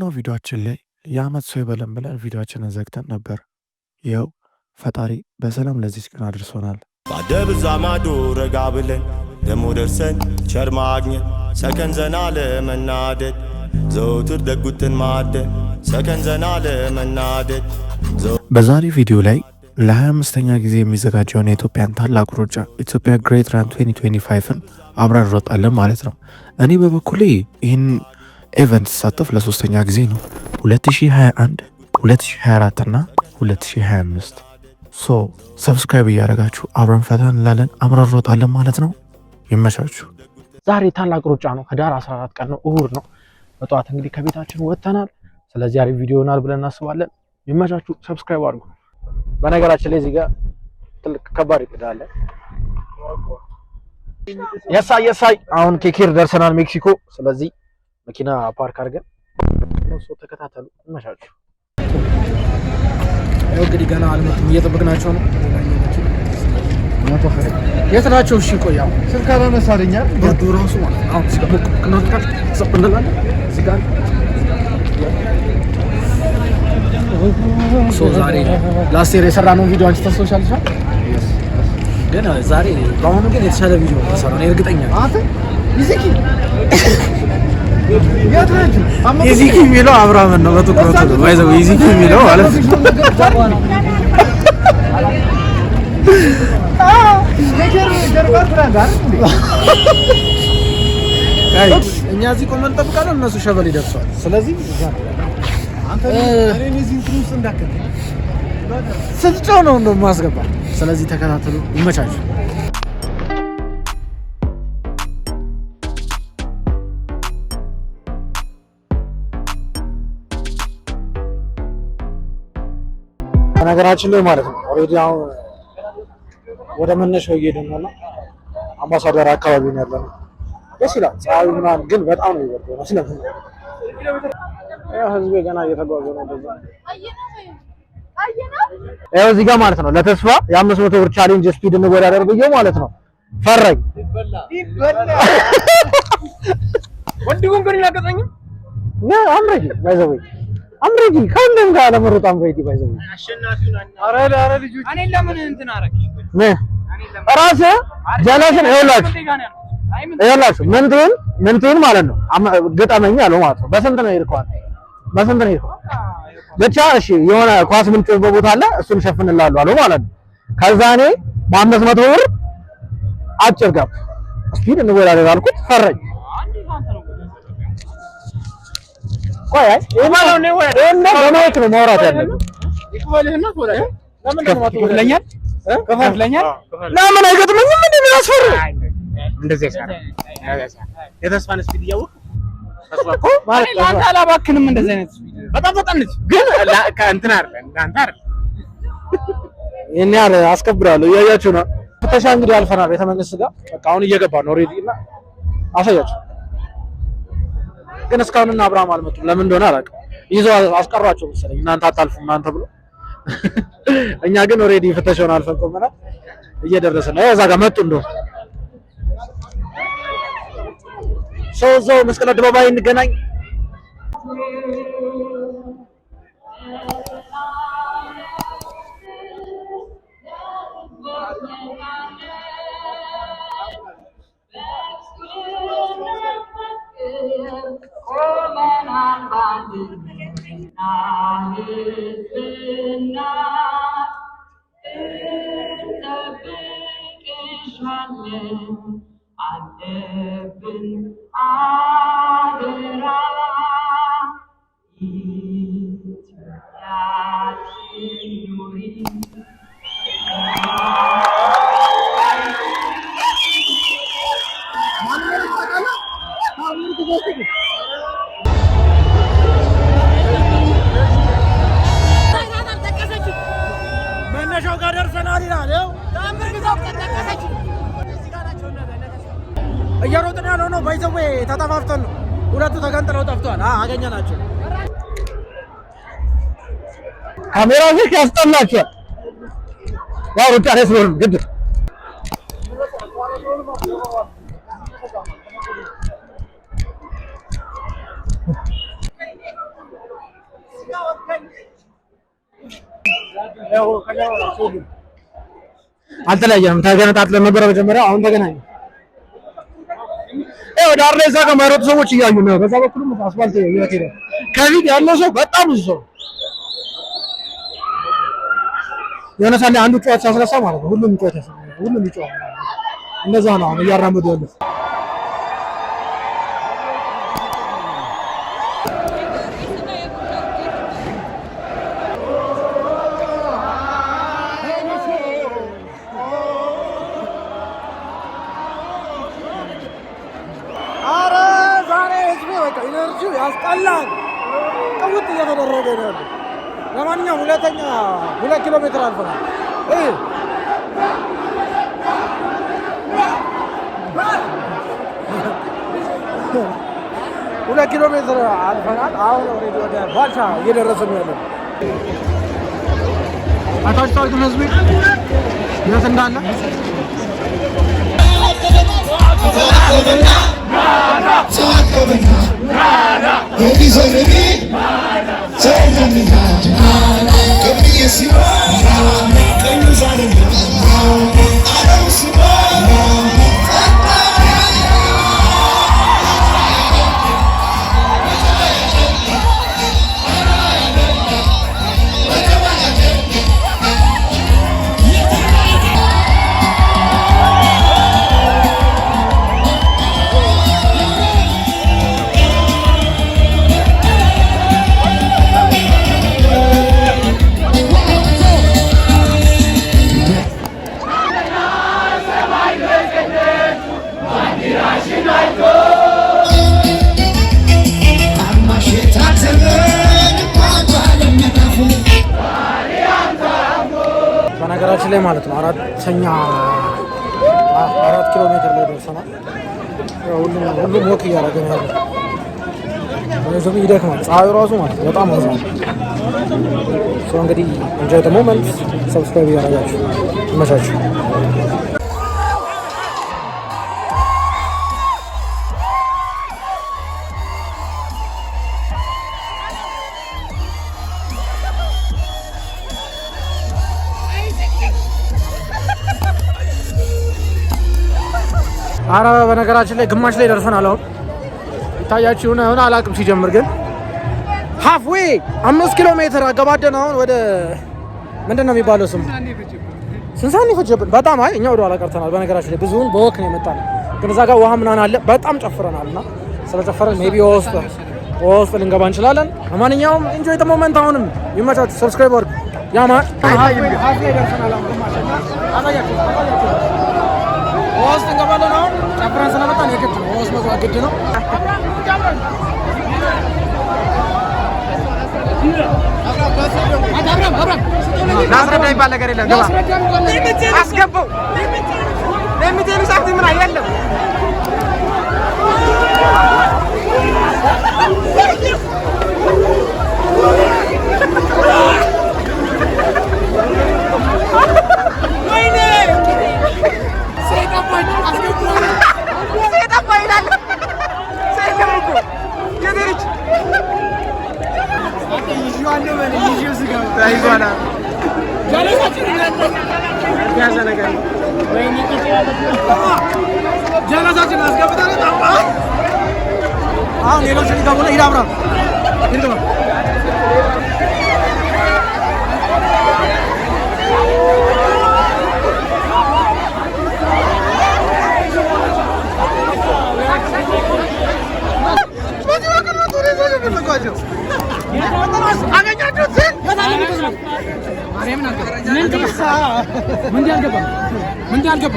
ባለፈው ቪዲዮአችን ላይ የዓመት ሰው ይበለን ብለን ቪዲዮአችንን ዘግተን ነበር። ይኸው ፈጣሪ በሰላም ለዚች ቀን አድርሶናል። ባደብዛ ማዶ ረጋ ብለን ደሞ ደርሰን ቸር ማግኘት ሰከን ዘና ለመናደድ ዘውትር ደጉትን ማደን ሰከን ዘና ለመናደድ። በዛሬ ቪዲዮ ላይ ለ25ኛ ጊዜ የሚዘጋጀውን የኢትዮጵያን ታላቅ ሩጫ ኢትዮጵያ ግሬት ራን 2025ን አብረን እንሮጣለን ማለት ነው። እኔ በበኩሌ ይህን ኤቨንት ሳተፍ ለሶስተኛ ጊዜ ነው። 2021፣ 2024 እና 2025 ሰብስክራይብ እያደረጋችሁ አብረን ፈታ እንላለን፣ አብረን እንሮጣለን ማለት ነው። ይመቻችሁ። ዛሬ ታላቅ ሩጫ ነው። ህዳር 14 ቀን ነው፣ እሁድ ነው። በጠዋት እንግዲህ ከቤታችን ወጥተናል። ስለዚህ አሪፍ ቪዲዮ ይሆናል ብለን እናስባለን። ይመቻችሁ። ሰብስክራይብ አድርጉ። በነገራችን ላይ እዚህ ጋር ትልቅ ከባድ እቅድ አለ። የሳይ አሁን ኬኬር ደርሰናል ሜክሲኮ። ስለዚህ መኪና ፓርክ አድርገን ነው ተከታተሉ። ይመቻችሁ። ያው እንግዲህ ገና አልመጡም፣ እየጠበቅናቸው ነው። የት ናቸው? እሺ ቆያ ስልክ አላነሳልኛ ብርዱ ራሱ ማለት ነው። አሁን ሲገቡ ከናካት ሰብንላል እዚህ ጋር ዛሬ ላስት የር የሰራነው ቪዲዮ አንቺ ተስቶሻልሽ ግን ዛሬ በአሁኑ ግን የተሻለ ቪዲዮ ተሰራ ነው እርግጠኛ ነኝ። ይዚኪ ይዚኪ የሚለው አብራምን ነው በትኩረት ነው ባይዘው ይዚኪ የሚለው ማለት ነው። እኛ እዚህ ቆመን እንጠብቃለን፣ እነሱ ሸበል ይደርሷል። ስለዚህ ስልጫው ነው እንደማስገባ። ስለዚህ ተከታተሉ። ይመቻችሁ። ነገራችን ላይ ማለት ነው ኦሬዲ አሁን ወደ መነሻው እየሄድን ነው። አምባሳደር አካባቢ ነው ያለነው። ደስ ይላል። ፀሐዩ ምናምን ግን በጣም ነው ይወርደው ነው ስለዚህ ህዝቤ ገና እየተጓዘ ነው። ያው እዚህ ጋር ማለት ነው ለተስፋ የ500 ብር ቻሌንጅ ስፒድ እንወዳደር ብዬው ማለት ነው ፈረኝ ይበላ ወንድሙን ግን ያቀጠኝ ነው አምረጂ ባይዘው አምረጂ ከእንደም ጋር ለመሮጥ አምረጂ ባይዘው አሸናፊው ነኝ። አረ ልጆች እኔ ለምን እንትን አረክ ራስ ጀለስን ይኸውላችሁ ምንትን ማለት ነው ገጠመኝ አለው ማለት ነው። በስንት ነው ይርቀዋል? በስንት ነው ይርቀዋል? ብቻ እሺ የሆነ ኳስ ምንጭበት ቦታ አለ፣ እሱን ሸፍንላለሁ አለው ማለት ነው። ከዛ እኔ በ500 ብር አጭር ጋፕ ስፒድ እንወዳደር አልኩት፣ ፈረኝ። ቆይ ይማለው ነው ወይ በማይክ ነው ማውራት ያለብን። ይክፈልህና ወራሽ ለምን ነው ማትወለኛል? ከፈለኛል ለምን አይገጥመኝም? ምንድን ነው ያስፈሩ? እንደዚህ ያሳራ የተስፋን ስፒድ እያወቅሁ ተስፋኮ ማለት ነው። አንተ አላባክንም እንደዚህ አይነት ስፒድ በጣም ፈጣንች ግን ከእንትን አይደል እንዳንተ አይደል። እኔ አስከብራለሁ። እያያችሁ ነው። ፍተሻ እንግዲህ አልፈናል ቤተ መንግስት ጋር። በቃ አሁን እየገባ ነው ኦሬዲ እና አሳያችሁ። ግን እስካሁን እና አብርሃም አልመጡም። ለምን እንደሆነ አላውቅም። ይዘው አስቀሯቸው መሰለኝ እናንተ አታልፉም እናንተ ብሎ። እኛ ግን ኦሬዲ ፍተሻውን አልፈን ቆመናል። እየደረሰ ነው። እዛ ጋር መጡ እንደው ሰው መስቀል አደባባይ እንገናኝ። መነሻው ጋር ደርሰናል ይላል። እየሮጥን ያለው ነው ባይዘው ተጠፋፍተን ነው። ሁለቱ ተገንጥለው ጠፍቷል። አገኘናቸው። ካሜራው ልክ ያስጠላቸው ያው ሩጫ ላይ ስለሆነ ግድ ያው አልተለያየንም። ተገነጣጥለን ነበረ መጀመሪያ፣ አሁን ተገናኘን። ዳር ላይ እዛ ጋር የማይሮጡ ሰዎች እያዩ ነው። በዛ በኩልም አስፋልት ይወት ሄደ። ከፊት ያለው ሰው በጣም ብዙ ሰው የሆነ ሳለ አንዱ ጨዋታ ሲያስነሳ ማለት ነው። ሁሉም ጨዋታ ሁሉም ይጫወታል። እንደዛ ነው አሁን እያራመዱ ያሉት። ያስጠላል። ቀውጥ እየተደረገ ነው ያለው። ለማንኛውም 2 ኪሎ ሜትር አልፈናል። 2 ኪሎ ሜትር አልፈናል። አሁን ወደ ባልቻ እየደረስን ነው ያለው። አታውቁት ህዝብ የት እንዳለ በነገራችን ላይ ማለት ነው 4 ኪሎ ሜትር ላይ ደርሰናል። ሁሉም ወክ እያደረገ ነው ያለው። ሰው ይደክማል። ፀሐዩ ራሱ ማለት በጣም አዛኝ ሰው። እንግዲህ እንጆይ ዘ ሞመንት። ሰብስክራይብ እያደረጋችሁ ይመቻችሁ። አረ በነገራችን ላይ ግማሽ ላይ ደርሰናል። አሁን ይታያችሁ ነው አላውቅም። ሲጀምር ግን ሃፍዌይ 5 ኪሎ ሜትር አገባደን። አሁን ወደ ምንድን ነው የሚባለው ስሙ? ስንት ሰዓት ነው የፈጀብን? በጣም አይ እኛ ወደ ኋላ ቀርተናል። በነገራችን ላይ ብዙውን በወክ ነው የመጣነው፣ ግን እዛ ጋር ውሃ ምናምን አለ። በጣም ጨፍረናል እና ስለጨፈረን ሜቢ ውስጥ ልንገባ እንችላለን። ለማንኛውም ኢንጆይ ዘ ሞመንት። አሁንም ይመቻችሁ። ሰብስክራይብ አድርጉ። ያማ ሃፍዌይ ደርሰናል። አሁን ግማሽና አሳያችሁ ውስጥ እንገባለን። አሁን ጨፍረን ስለመጣን የግድ ነው ውስጥ መግባት ግድ ነው። ላስረዳ የሚባል ነገር የለም። ገባ አስገባው ለሚቴሉ ሳክቲ ምን አይደለም። አሁን ሌሎች ሊገቡ ነው። ሂድ አብራ ሂድ ገባ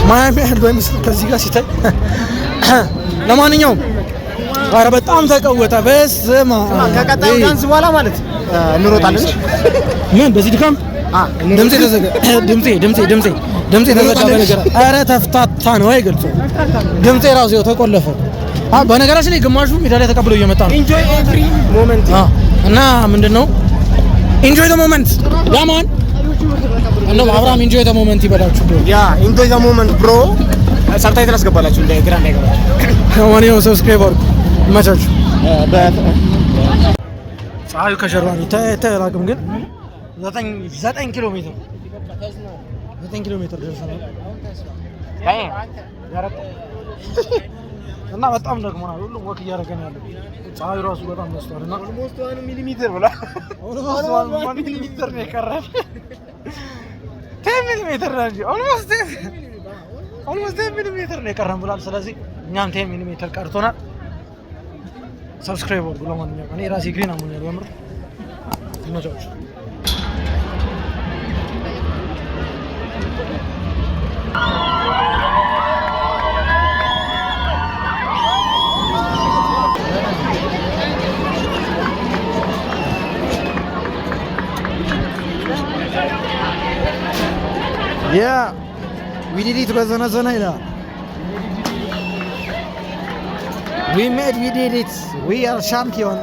ማያሚ ያህል በሚስል ከዚህ ጋር ሲታይ ለማንኛውም ኧረ በጣም ተቀወጠ። በስማ ከቀጣዩ ዳንስ በኋላ ማለት እንሮጣለን። ምን በዚህ ድካም ድምጼ ተዘጋ። ድምጼ ተዘጋ። በነገር ኧረ ተፍታታ ነው አይገልጹ ድምጼ ራሱ ያው ተቆለፈ። በነገራችን ላይ ግማሹ ሜዳ ላይ ተቀብለው እየመጣ ነው። ኢንጆይ ኤቭሪ ሞመንት እና ምንድነው ኢንጆይ ዘ ሞመንት ያማን እንደው አብርሃም ኢንጆይ ዘ ሞመንት ይበላችሁ። ያ ኢንጆይ ዘ ሞመንት ብሮ ሰብታይትል አስገባላችሁ እንደ ግራ እንዳይገባችሁ። ማንኛውም ሰብስክራይብ አድርጉ። ይመቻችሁ። ፀሐዩ ከጀርባ ነው። ተራቅም ግን 9 ኪሎ ሜትር 9 ኪሎ ሜትር ደርሰናል እና በጣም ደግሞናል። ሁሉም ወክ እያደረገን ያለው ፀሐዩ ራሱ በጣም በስቷል እና ኦልሞስት 1 ሚሊሜትር ብላ ኦልሞስት 1 ሚሊሜትር ነው የቀረን። 10 ሚሊሜትር ነው እንጂ ኦልሞስት 10 ሚሊሜትር ነው የቀረን ብሏል። ስለዚህ እኛም 10 ሚሊሜትር ቀርቶናል። ሰብስክራይብ አድርጉ። ለማንኛውም እኔ ራሴ ግሪን አሞኛል በምር ይመቻችሁ። Yeah, we did it. We did it. We are champion.